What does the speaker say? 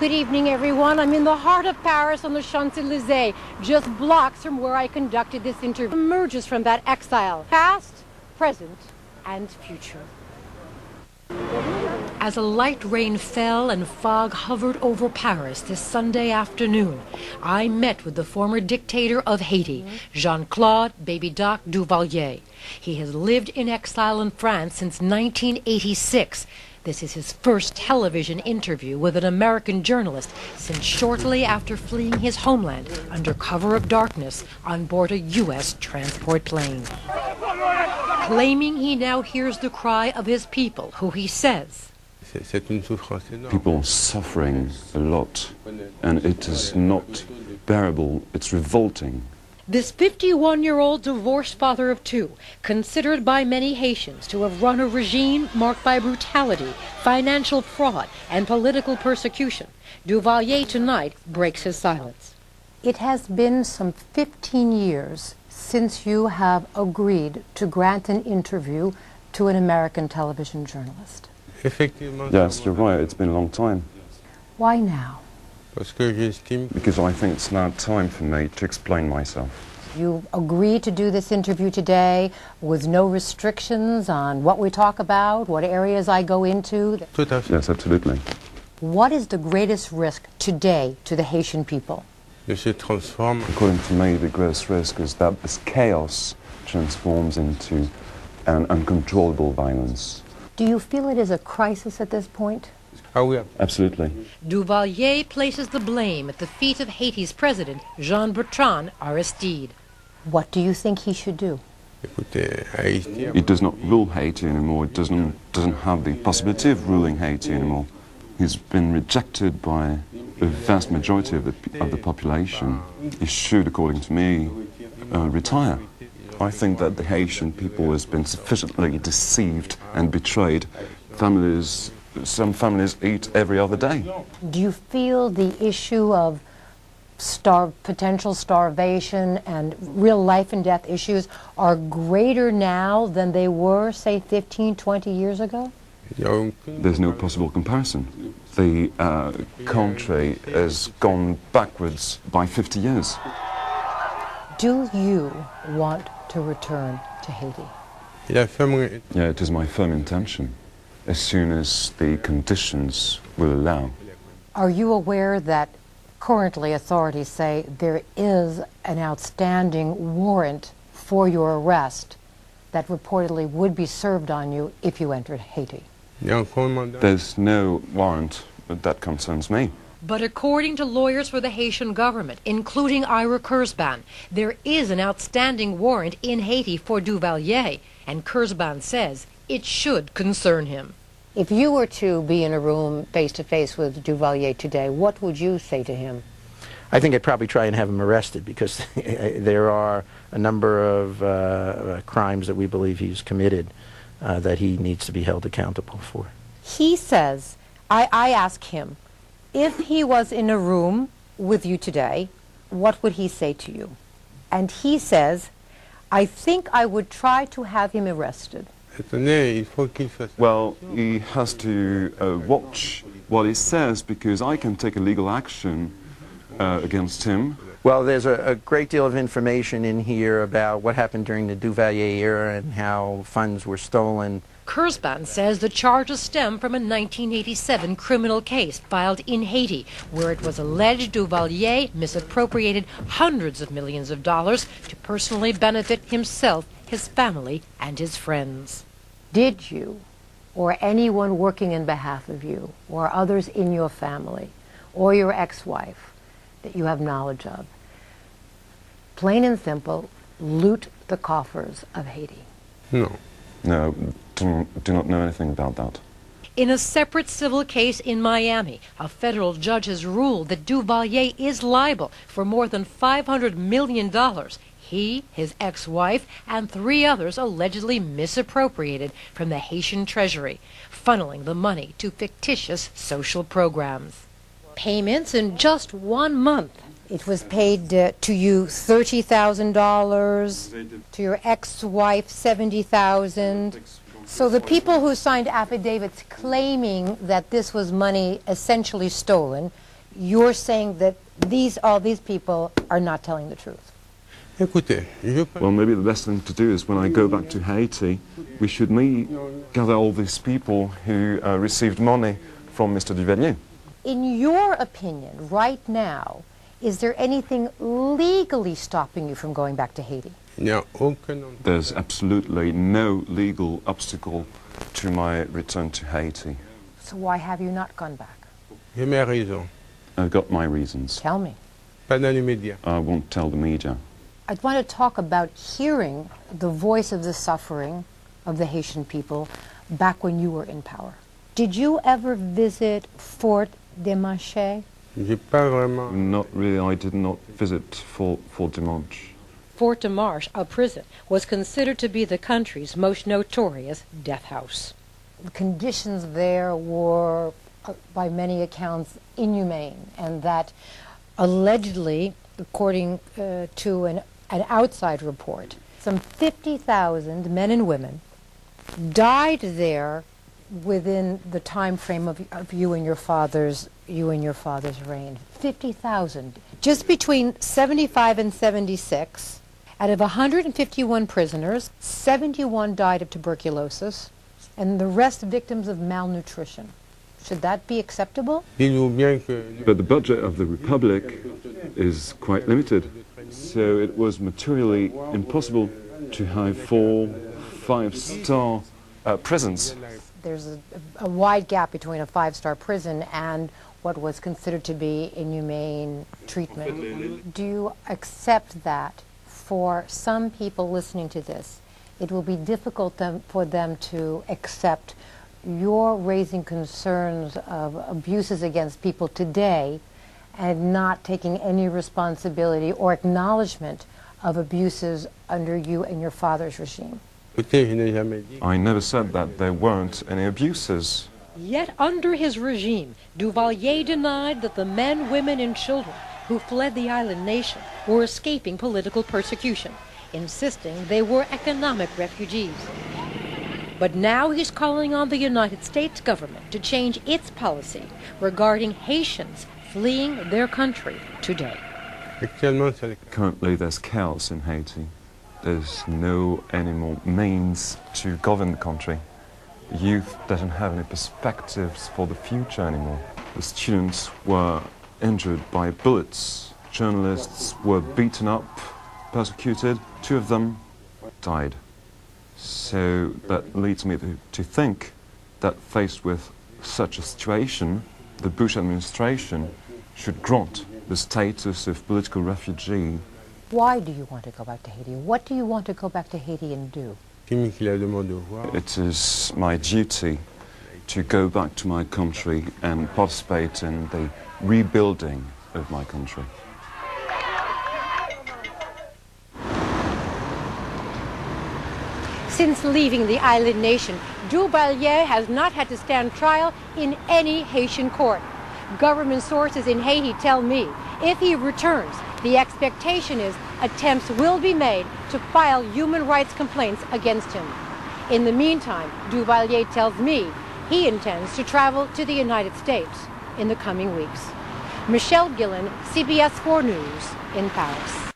Good evening, everyone. I'm in the heart of Paris on the Champs-Élysées, just blocks from where I conducted this interview. Emerges from that exile, past, present, and future. As a light rain fell and fog hovered over Paris this Sunday afternoon, I met with the former dictator of Haiti, Jean Claude "Baby Doc" Duvalier. He has lived in exile in France since 1986. This is his first television interview with an American journalist since shortly after fleeing his homeland under cover of darkness on board a U.S. transport plane. Claiming he now hears the cry of his people, who he says, people are suffering a lot, and it is not bearable, it's revolting. This 51-year-old divorced father of two, considered by many Haitians to have run a regime marked by brutality, financial fraud, and political persecution, Duvalier tonight breaks his silence. It has been some 15 years since you have agreed to grant an interview to an American television journalist. Yes, you're right, it's been a long time. Why now? Because I think it's now time for me to explain myself. You agreed to do this interview today with no restrictions on what we talk about, what areas I go into? Yes, absolutely. What is the greatest risk today to the Haitian people? According to me, the greatest risk is that this chaos transforms into an uncontrollable violence. Do you feel it is a crisis at this point? Absolutely. Duvalier places the blame at the feet of Haiti's president, Jean-Bertrand Aristide. What do you think he should do? He does not rule Haiti anymore. It doesn't have the possibility of ruling Haiti anymore. He's been rejected by the vast majority of the population. He should, according to me, retire. I think that the Haitian people has been sufficiently deceived and betrayed. Some families eat every other day. Do you feel the issue of potential starvation and real life and death issues are greater now than they were, say, 15, 20 years ago? There's no possible comparison. The country has gone backwards by 50 years. Do you want to return to Haiti? Yeah, it is my firm intention, as soon as the conditions will allow. Are you aware that currently authorities say there is an outstanding warrant for your arrest that reportedly would be served on you if you entered Haiti? There's no warrant that concerns me. But according to lawyers for the Haitian government, including Ira Kurzban, there is an outstanding warrant in Haiti for Duvalier, and Kurzban says it should concern him. If you were to be in a room face-to-face with Duvalier today, what would you say to him? I think I'd probably try and have him arrested, because there are a number of crimes that we believe he's committed that he needs to be held accountable for. He says, I ask him, if he was in a room with you today, what would he say to you? And he says, I think I would try to have him arrested. Well, he has to watch what he says, because I can take a legal action against him. Well, there's a great deal of information in here about what happened during the Duvalier era and how funds were stolen. Kurzban says the charges stem from a 1987 criminal case filed in Haiti, where it was alleged Duvalier misappropriated hundreds of millions of dollars to personally benefit himself, his family, and his friends. Did you, or anyone working in behalf of you, or others in your family, or your ex-wife that you have knowledge of, plain and simple, loot the coffers of Haiti? No. No, do not know anything about that. In a separate civil case in Miami, a federal judge has ruled that Duvalier is liable for more than $500 million. He, his ex-wife, and 3 others allegedly misappropriated from the Haitian treasury, funneling the money to fictitious social programs. Payments in just 1 month. It was paid to you $30,000, to your ex-wife $70,000. So the people who signed affidavits claiming that this was money essentially stolen, you're saying that all these people are not telling the truth. Well, maybe the best thing to do is when I go back to Haiti, we should gather all these people who received money from Mr. Duvalier. In your opinion, right now, is there anything legally stopping you from going back to Haiti? There's absolutely no legal obstacle to my return to Haiti. So why have you not gone back? I've got my reasons. Tell me. I won't tell the media. I want to talk about hearing the voice of the suffering of the Haitian people back when you were in power. Did you ever visit Fort Demanche? Not really. I did not visit Fort Demanche. Fort Demanche, a prison, was considered to be the country's most notorious death house. The conditions there were, by many accounts, inhumane, and that allegedly, according to an outside report, some 50,000 men and women died there within the time frame of you and your father's reign. 50,000. Just between 75 and 76, out of 151 prisoners, 71 died of tuberculosis, and the rest victims of malnutrition. Should that be acceptable? But the budget of the Republic is quite limited, so it was materially impossible to have 4 5-star prisons. There's a wide gap between a 5-star prison and what was considered to be inhumane treatment. Do you accept that for some people listening to this, it will be difficult for them to accept you're raising concerns of abuses against people today and not taking any responsibility or acknowledgement of abuses under you and your father's regime? I never said that there weren't any abuses. Yet under his regime, Duvalier denied that the men, women, and children who fled the island nation were escaping political persecution, insisting they were economic refugees. But now he's calling on the United States government to change its policy regarding Haitians fleeing their country today. Currently there's chaos in Haiti. There's no any more means to govern the country. The youth doesn't have any perspectives for the future anymore. The students were injured by bullets. Journalists were beaten up, persecuted. 2 of them died. So that leads me to think that faced with such a situation, the Bush administration should grant the status of political refugee. Why do you want to go back to Haiti? What do you want to go back to Haiti and do? It is my duty to go back to my country and participate in the rebuilding of my country. Since leaving the island nation, Duvalier has not had to stand trial in any Haitian court. Government sources in Haiti tell me if he returns, the expectation is attempts will be made to file human rights complaints against him. In the meantime, Duvalier tells me he intends to travel to the United States in the coming weeks. Michelle Gillen, CBS 4 News in Paris.